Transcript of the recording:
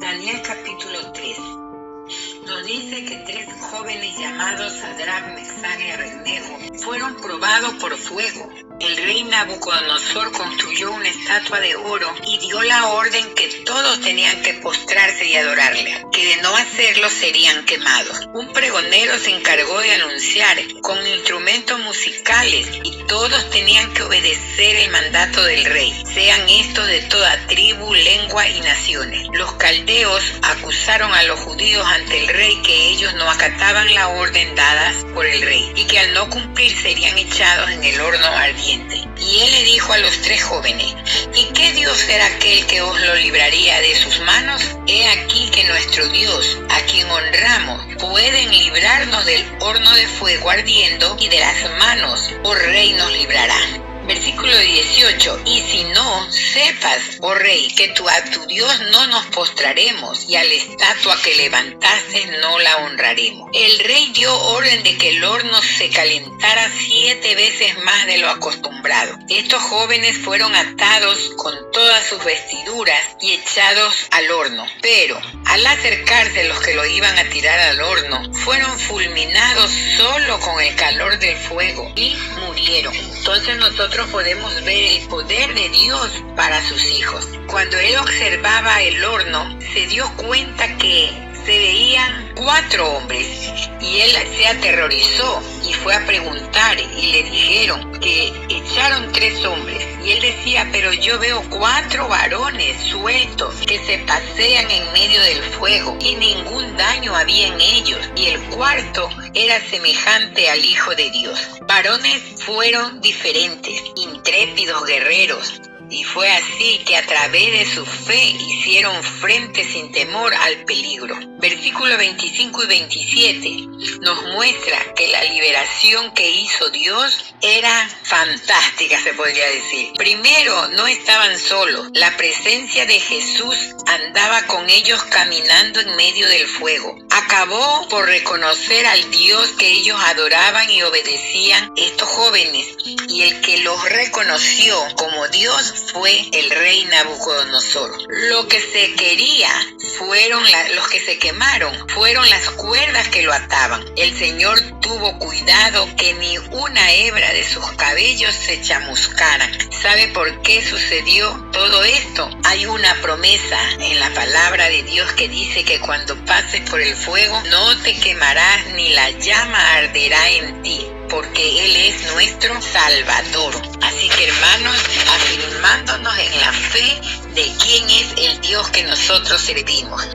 Daniel capítulo 3 nos dice que 3 jóvenes llamados Sadrach, Mesach y Abednego fueron probados por fuego. El rey Nabucodonosor construyó una estatua de oro y dio la orden que todos tenían que postrarse y adorarle, que de no hacerlo serían quemados. Un pregonero se encargó de anunciar con instrumentos musicales y todos tenían que obedecer el mandato del rey, sean estos de toda tribu, lengua y naciones. Los caldeos acusaron a los judíos ante el rey que ellos no acataban la orden dada por el rey y que al no cumplir serían echados en el horno ardiente. Y él le dijo a los 3 jóvenes: ¿y qué Dios era aquel que os lo libraría de sus manos? He aquí que nuestro Dios, a quien honramos, pueden librarnos del horno de fuego ardiendo, y de las manos, oh rey, nos librará. Versículo 18: y si no, sepas, oh rey, que a tu Dios no nos postraremos, y a la estatua que levantaste no la honraremos. El rey dio orden de que el horno se calentara 7 veces más de lo acostumbrado. Estos jóvenes fueron atados con todas sus vestiduras y echados al horno, pero al acercarse los que lo iban a tirar al horno, fueron fulminados solo con el calor del fuego y murieron. Entonces nosotros podemos ver el poder de Dios para sus hijos. Cuando él observaba el horno, se dio cuenta que se veían 4 hombres y él se aterrorizó y fue a preguntar y le dijeron que echaron 3 hombres y él decía: pero yo veo 4 varones sueltos que se pasean en medio del fuego y ningún daño había en ellos, y el cuarto era semejante al Hijo de Dios. Varones fueron diferentes, intrépidos guerreros. Y fue así que a través de su fe hicieron frente sin temor al peligro. Versículos 25 y 27 nos muestra que la liberación que hizo Dios era fantástica, se podría decir. Primero, no estaban solos. La presencia de Jesús andaba con ellos caminando en medio del fuego. Acabó por reconocer al Dios que ellos adoraban y obedecían estos jóvenes. Y el que los reconoció como Dios fue el rey Nabucodonosor. Lo que se quería fueron los que se quemaron, fueron las cuerdas que lo ataban. El Señor tuvo cuidado que ni una hebra de sus cabellos se chamuscaran. ¿Sabe por qué sucedió todo esto? Hay una promesa en la palabra de Dios que dice que cuando pases por el fuego no te quemarás ni la llama arderá en ti, porque Él es nuestro Salvador. Así que, hermanos, afirmándonos en la fe de quién es el Dios que nosotros servimos.